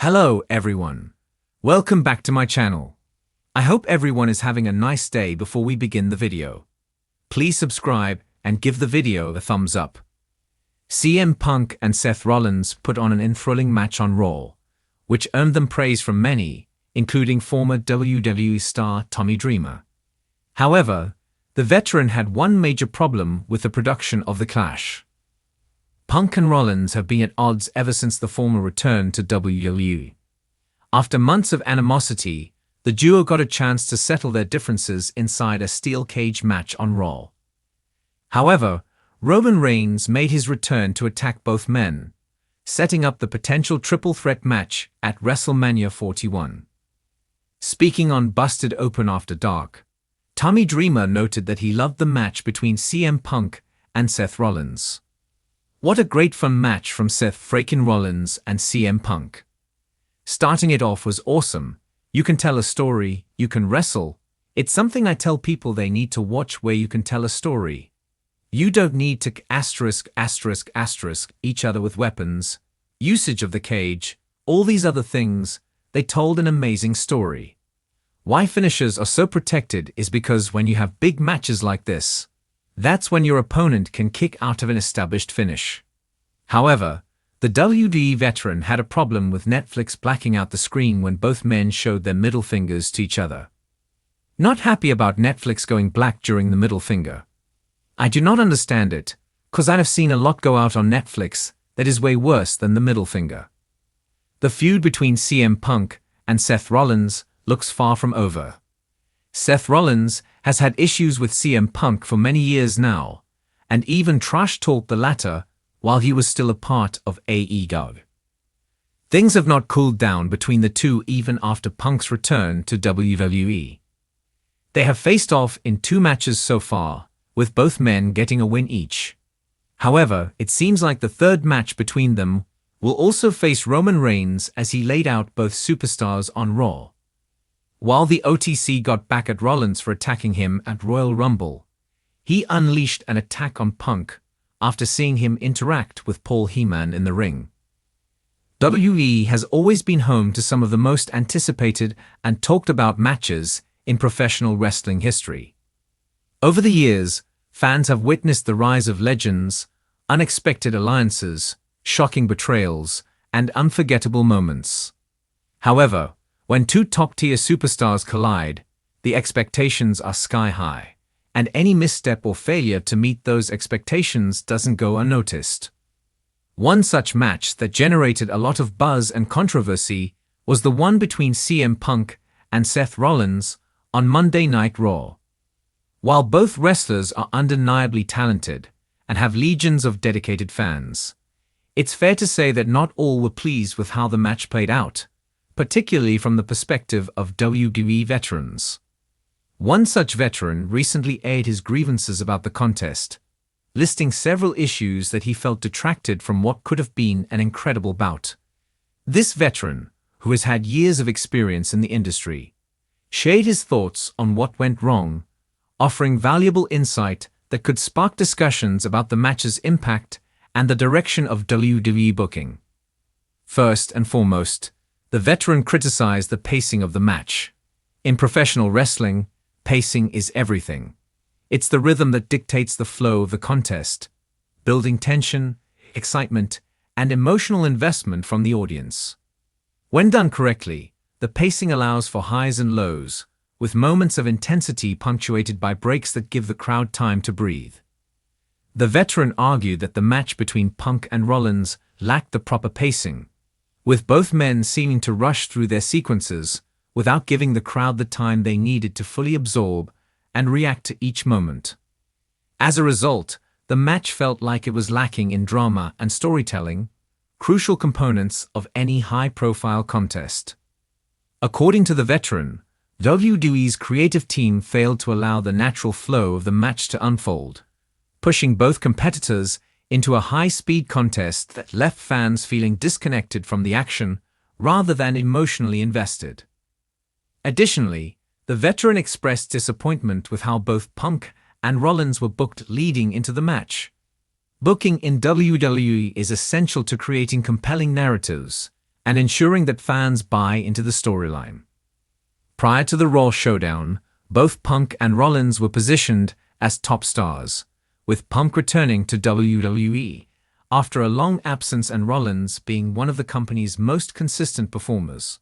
Hello everyone. Welcome back to my channel. I hope everyone is having a nice day. Before we begin the video, please subscribe and give the video a thumbs up. CM Punk and Seth Rollins put on an enthralling match on Raw, which earned them praise from many, including former WWE star Tommy Dreamer. However, the veteran had one major problem with the production of the clash. Punk and Rollins have been at odds ever since the former returned to WWE. After months of animosity, the duo got a chance to settle their differences inside a steel cage match on Raw. However, Roman Reigns made his return to attack both men, setting up the potential triple threat match at WrestleMania 41. Speaking on Busted Open After Dark, Tommy Dreamer noted that he loved the match between CM Punk and Seth Rollins. What a great fun match from Seth freaking Rollins and CM Punk. Starting it off was awesome. You can tell a story, you can wrestle. It's something I tell people they need to watch, where you can tell a story. You don't need to each other with weapons, usage of the cage, all these other things. They told an amazing story. Why finishers are so protected is because when you have big matches like this, that's when your opponent can kick out of an established finish. However, the WWE veteran had a problem with Netflix blacking out the screen when both men showed their middle fingers to each other. Not happy about Netflix going black during the middle finger. I do not understand it, cause I have seen a lot go out on Netflix that is way worse than the middle finger. The feud between CM Punk and Seth Rollins looks far from over. Seth Rollins has had issues with CM Punk for many years now, and even trash-talked the latter while he was still a part of AEW. Things have not cooled down between the two even after Punk's return to WWE. They have faced off in 2 matches so far, with both men getting a win each. However, it seems like the third match between them will also face Roman Reigns, as he laid out both superstars on Raw. While the OTC got back at Rollins for attacking him at Royal Rumble, he unleashed an attack on Punk after seeing him interact with Paul Heyman in the ring. WWE has always been home to some of the most anticipated and talked about matches in professional wrestling history. Over the years, fans have witnessed the rise of legends, unexpected alliances, shocking betrayals, and unforgettable moments. However, when 2 top-tier superstars collide, the expectations are sky-high, and any misstep or failure to meet those expectations doesn't go unnoticed. One such match that generated a lot of buzz and controversy was the one between CM Punk and Seth Rollins on Monday Night Raw. While both wrestlers are undeniably talented and have legions of dedicated fans, it's fair to say that not all were pleased with how the match played out, particularly from the perspective of WWE veterans. One such veteran recently aired his grievances about the contest, listing several issues that he felt detracted from what could have been an incredible bout. This veteran, who has had years of experience in the industry, shared his thoughts on what went wrong, offering valuable insight that could spark discussions about the match's impact and the direction of WWE booking. First and foremost, the veteran criticized the pacing of the match. In professional wrestling, pacing is everything. It's the rhythm that dictates the flow of the contest, building tension, excitement, and emotional investment from the audience. When done correctly, the pacing allows for highs and lows, with moments of intensity punctuated by breaks that give the crowd time to breathe. The veteran argued that the match between Punk and Rollins lacked the proper pacing, with both men seeming to rush through their sequences without giving the crowd the time they needed to fully absorb and react to each moment. As a result, the match felt like it was lacking in drama and storytelling, crucial components of any high-profile contest. According to the veteran, WWE's creative team failed to allow the natural flow of the match to unfold, pushing both competitors into a high-speed contest that left fans feeling disconnected from the action rather than emotionally invested. Additionally, the veteran expressed disappointment with how both Punk and Rollins were booked leading into the match. Booking in WWE is essential to creating compelling narratives, and ensuring that fans buy into the storyline. Prior to the Raw showdown, both Punk and Rollins were positioned as top stars, with Punk returning to WWE after a long absence and Rollins being one of the company's most consistent performers.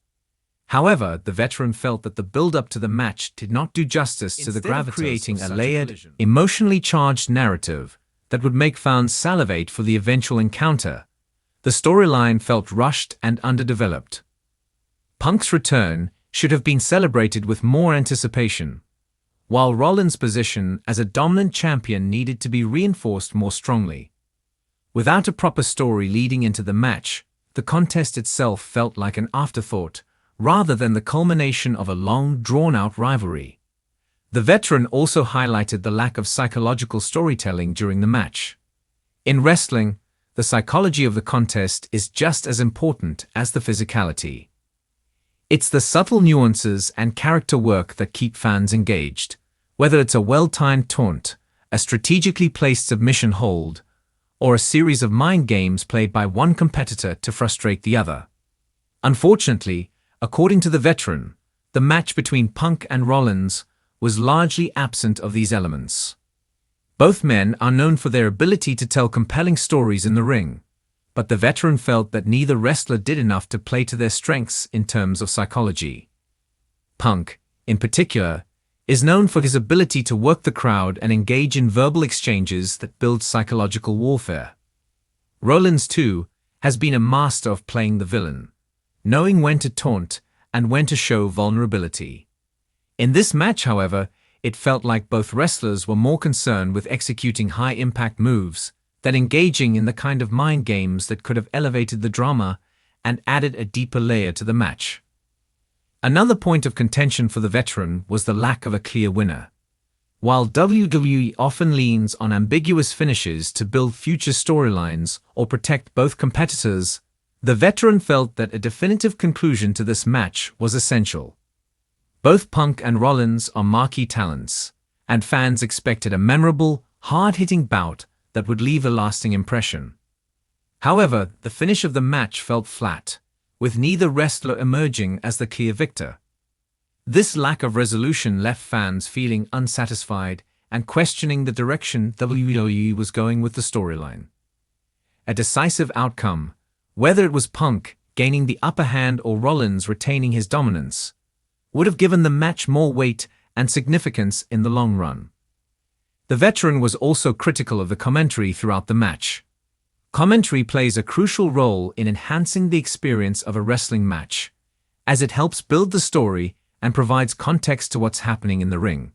However, the veteran felt that the build-up to the match did not do justice to the gravitas, creating a layered, emotionally charged narrative that would make fans salivate for the eventual encounter. The storyline felt rushed and underdeveloped. Punk's return should have been celebrated with more anticipation, while Rollins' position as a dominant champion needed to be reinforced more strongly. Without a proper story leading into the match, the contest itself felt like an afterthought rather than the culmination of a long, drawn-out rivalry. The veteran also highlighted the lack of psychological storytelling during the match. In wrestling, the psychology of the contest is just as important as the physicality. It's the subtle nuances and character work that keep fans engaged, whether it's a well-timed taunt, a strategically placed submission hold, or a series of mind games played by one competitor to frustrate the other. Unfortunately, according to the veteran, the match between Punk and Rollins was largely absent of these elements. Both men are known for their ability to tell compelling stories in the ring, but the veteran felt that neither wrestler did enough to play to their strengths in terms of psychology. Punk, in particular, is known for his ability to work the crowd and engage in verbal exchanges that build psychological warfare. Rollins, too, has been a master of playing the villain, knowing when to taunt and when to show vulnerability. In this match, however, it felt like both wrestlers were more concerned with executing high-impact moves than engaging in the kind of mind games that could have elevated the drama and added a deeper layer to the match. Another point of contention for the veteran was the lack of a clear winner. While WWE often leans on ambiguous finishes to build future storylines or protect both competitors, the veteran felt that a definitive conclusion to this match was essential. Both Punk and Rollins are marquee talents, and fans expected a memorable, hard-hitting bout that would leave a lasting impression. However, the finish of the match felt flat, with neither wrestler emerging as the clear victor. This lack of resolution left fans feeling unsatisfied and questioning the direction WWE was going with the storyline. A decisive outcome, whether it was Punk gaining the upper hand or Rollins retaining his dominance, would have given the match more weight and significance in the long run. The veteran was also critical of the commentary throughout the match. Commentary plays a crucial role in enhancing the experience of a wrestling match, as it helps build the story and provides context to what's happening in the ring.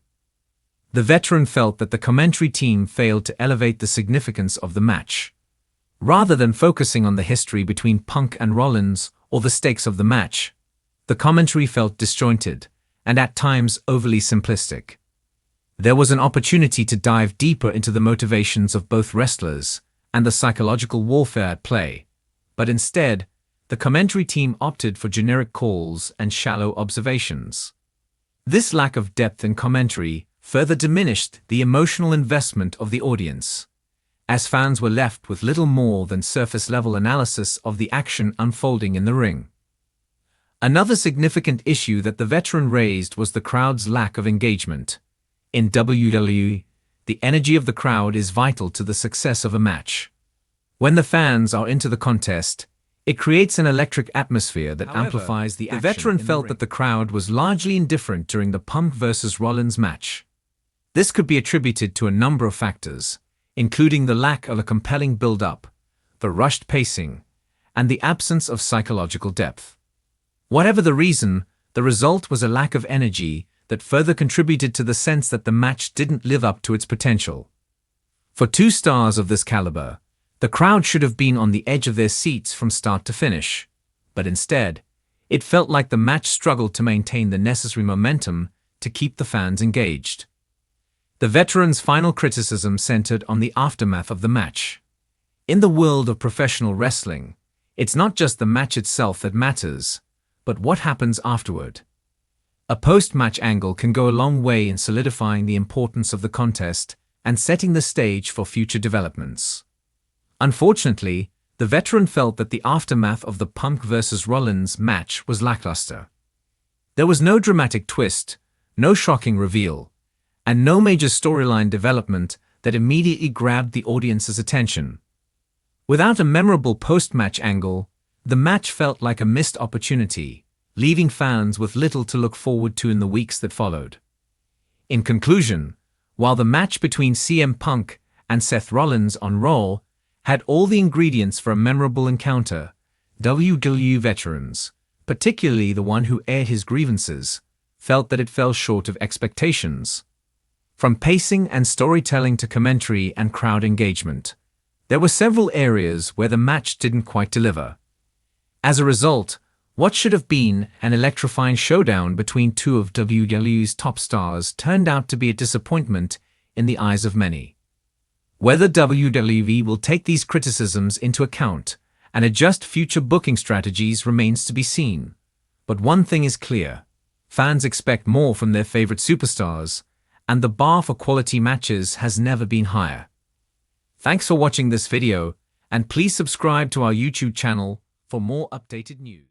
The veteran felt that the commentary team failed to elevate the significance of the match. Rather than focusing on the history between Punk and Rollins or the stakes of the match, the commentary felt disjointed and at times overly simplistic. There was an opportunity to dive deeper into the motivations of both wrestlers and the psychological warfare at play, but instead, the commentary team opted for generic calls and shallow observations. This lack of depth in commentary further diminished the emotional investment of the audience, as fans were left with little more than surface-level analysis of the action unfolding in the ring. Another significant issue that the veteran raised was the crowd's lack of engagement. In WWE, the energy of the crowd is vital to the success of a match. When the fans are into the contest, it creates an electric atmosphere that amplifies the action. The veteran felt that the crowd was largely indifferent during the Punk vs. Rollins match. This could be attributed to a number of factors, including the lack of a compelling build-up, the rushed pacing, and the absence of psychological depth. Whatever the reason, the result was a lack of energy that further contributed to the sense that the match didn't live up to its potential. For two stars of this caliber, the crowd should have been on the edge of their seats from start to finish, but instead, it felt like the match struggled to maintain the necessary momentum to keep the fans engaged. The veteran's final criticism centered on the aftermath of the match. In the world of professional wrestling, it's not just the match itself that matters, but what happens afterward. A post-match angle can go a long way in solidifying the importance of the contest and setting the stage for future developments. Unfortunately, the the veteran felt that the aftermath of the Punk vs. Rollins match was lackluster. There was no dramatic twist, no shocking reveal, and no major storyline development that immediately grabbed the audience's attention. Without a memorable post-match angle, the match felt like a missed opportunity, leaving fans with little to look forward to in the weeks that followed. In conclusion, while the match between CM Punk and Seth Rollins on Raw had all the ingredients for a memorable encounter, WWE veterans, particularly the one who aired his grievances, felt that it fell short of expectations. From pacing and storytelling to commentary and crowd engagement, there were several areas where the match didn't quite deliver. As a result, what should have been an electrifying showdown between two of WWE's top stars turned out to be a disappointment in the eyes of many. Whether WWE will take these criticisms into account and adjust future booking strategies remains to be seen. But one thing is clear: fans expect more from their favorite superstars, and the bar for quality matches has never been higher. Thanks for watching this video, and please subscribe to our YouTube channel for more updated news.